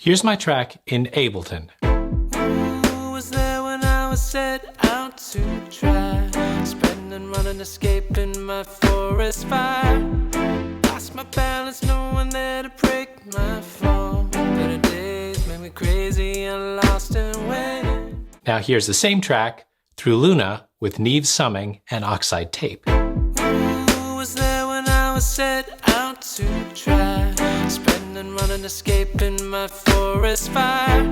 Here's my track in Ableton. Who was there when I was set out to try? Spending, running, escaping my forest fire. Lost my balance, no one there to break my fall. Better days made me crazy and lost and waiting. Now here's the same track through Luna with Neve Summing and Oxide Tape. Who was there when I was set out to try? Spending, running, escaping my forest fire.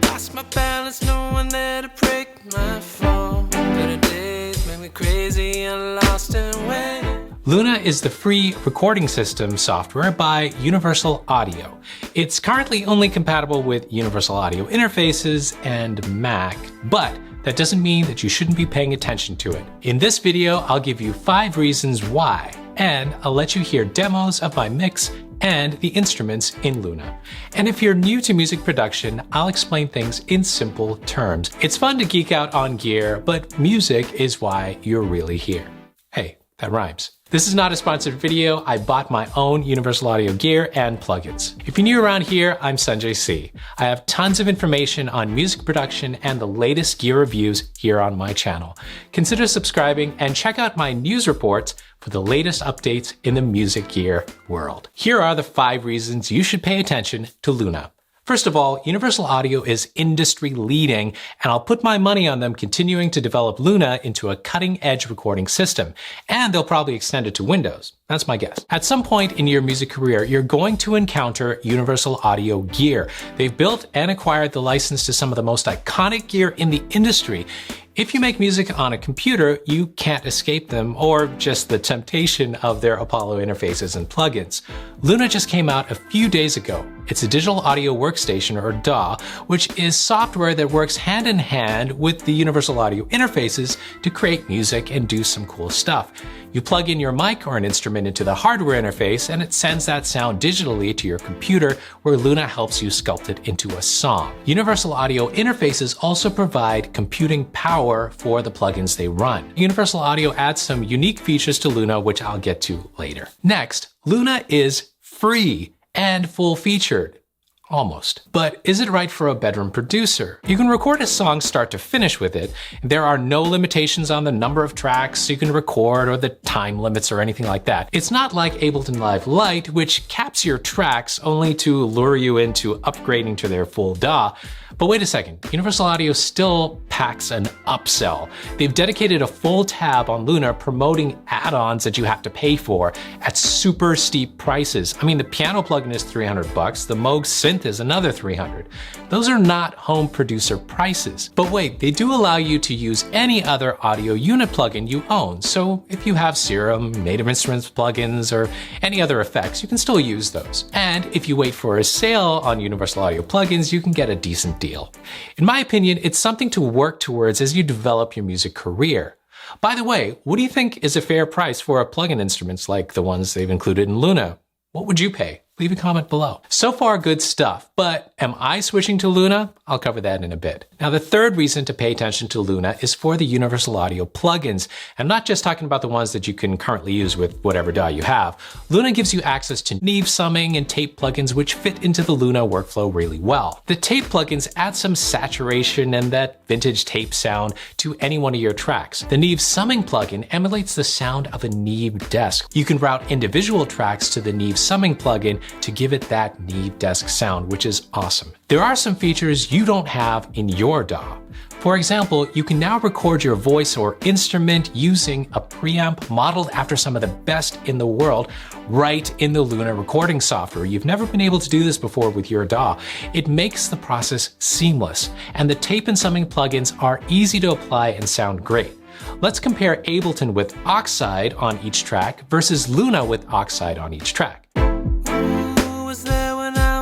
Lost my balance, no one there to break my fall. Better days made me crazy and lost and waiting. Luna is the free recording system software by Universal Audio. It's currently only compatible with Universal Audio interfaces and Mac, but that doesn't mean that you shouldn't be paying attention to it. In this video, I'll give you 5 reasons why, and I'll let you hear demos of my mix and the instruments in Luna. And if you're new to music production, I'll explain things in simple terms. It's fun to geek out on gear, but music is why you're really here. Hey, that rhymes. This is not a sponsored video. I bought my own Universal Audio gear and plugins. If you're new around here, I'm SanjayC. I have tons of information on music production and the latest gear reviews here on my channel. Consider subscribing and check out my news reports for the latest updates in the music gear world. Here are the 5 reasons you should pay attention to Luna. First of all, Universal Audio is industry leading, and I'll put my money on them continuing to develop Luna into a cutting-edge recording system, and they'll probably extend it to Windows. That's my guess. At some point in your music career, you're going to encounter Universal Audio gear. They've built and acquired the license to some of the most iconic gear in the industry. If you make music on a computer, you can't escape them, or just the temptation of their Apollo interfaces and plugins. Luna just came out a few days ago. It's a digital audio workstation, or DAW, which is software that works hand in hand with the Universal Audio interfaces to create music and do some cool stuff. You plug in your mic or an instrument into the hardware interface, and it sends that sound digitally to your computer, where Luna helps you sculpt it into a song. Universal Audio interfaces also provide computing power for the plugins they run. Universal Audio adds some unique features to Luna, which I'll get to later. Next, Luna is free and full-featured. Almost. But is it right for a bedroom producer? You can record a song start to finish with it. There are no limitations on the number of tracks you can record or the time limits or anything like that. It's not like Ableton Live Lite, which caps your tracks only to lure you into upgrading to their full DAW. But wait a second, Universal Audio still packs an upsell. They've dedicated a full tab on Luna promoting add-ons that you have to pay for at super steep prices. I mean, the piano plugin is $300, the Moog synth is another $300. Those are not home producer prices. But wait, they do allow you to use any other audio unit plugin you own. So if you have Serum, Native Instruments plugins, or any other effects, you can still use those. And if you wait for a sale on Universal Audio plugins, you can get a decent deal. In my opinion, it's something to work towards as you develop your music career. By the way, what do you think is a fair price for plugin instruments like the ones they've included in Luna? What would you pay? Leave a comment below. So far, good stuff, but am I switching to Luna? I'll cover that in a bit. Now, the third reason to pay attention to Luna is for the Universal Audio plugins. I'm not just talking about the ones that you can currently use with whatever DAW you have. Luna gives you access to Neve Summing and Tape plugins, which fit into the Luna workflow really well. The Tape plugins add some saturation and that vintage tape sound to any one of your tracks. The Neve Summing plugin emulates the sound of a Neve desk. You can route individual tracks to the Neve Summing plugin to give it that Neve desk sound, which is awesome. There are some features you don't have in your DAW. For example, you can now record your voice or instrument using a preamp modeled after some of the best in the world right in the Luna recording software. You've never been able to do this before with your DAW. It makes the process seamless, and the Tape and Summing plugins are easy to apply and sound great. Let's compare Ableton with Oxide on each track versus Luna with Oxide on each track.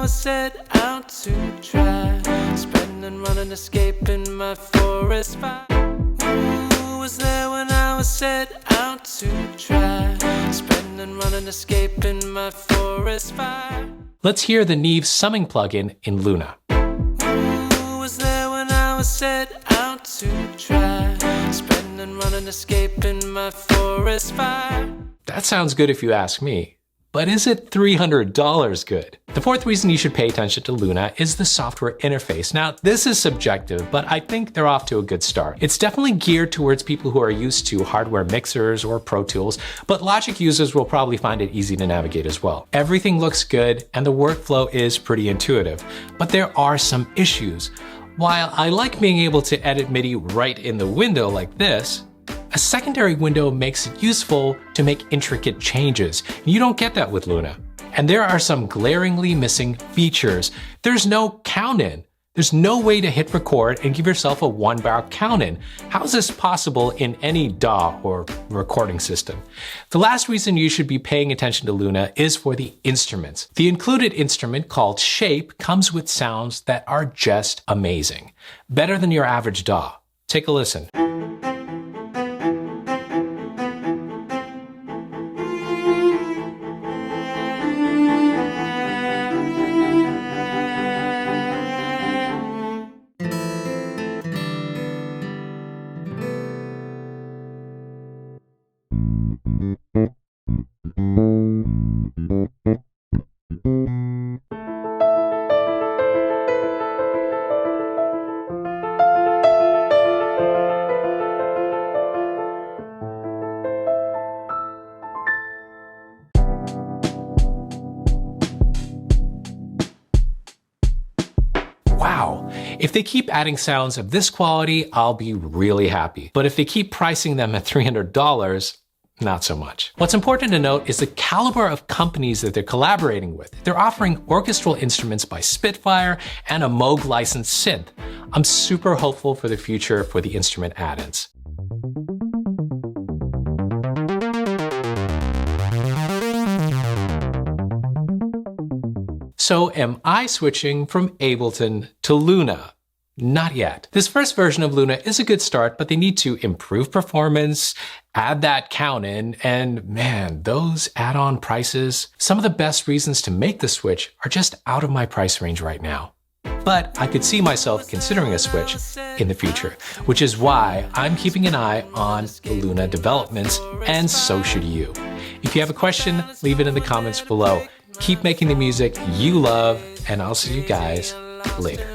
Set out to try, spending, running, escaping my forest fire. Who was there when I was set out to try, spending, running, escaping my forest fire? Let's hear the Neve Summing plugin in Luna. Who was there when I was set out to try, spending, running, escaping my forest fire? That sounds good if you ask me. but is it $300 good? The fourth reason you should pay attention to Luna is the software interface. Now, this is subjective, but I think they're off to a good start. It's definitely geared towards people who are used to hardware mixers or Pro Tools, but Logic users will probably find it easy to navigate as well. Everything looks good and the workflow is pretty intuitive, but there are some issues. While I like being able to edit MIDI right in the window like this, a secondary window makes it useful to make intricate changes. You don't get that with Luna. And there are some glaringly missing features. There's no count-in. There's no way to hit record and give yourself a 1-bar count-in. How is this possible in any DAW or recording system? The last reason you should be paying attention to Luna is for the instruments. The included instrument called Shape comes with sounds that are just amazing. Better than your average DAW. Take a listen. Wow, if they keep adding sounds of this quality, I'll be really happy. But if they keep pricing them at $300, not so much. What's important to note is the caliber of companies that they're collaborating with. They're offering orchestral instruments by Spitfire and a Moog licensed synth. I'm super hopeful for the future for the instrument add-ins. So am I switching from Ableton to Luna? Not yet. This first version of Luna is a good start, but they need to improve performance, add that count in, and man, those add-on prices, some of the best reasons to make the switch are just out of my price range right now. But I could see myself considering a switch in the future, which is why I'm keeping an eye on the Luna developments, and so should you. If you have a question, leave it in the comments below. Keep making the music you love, and I'll see you guys later.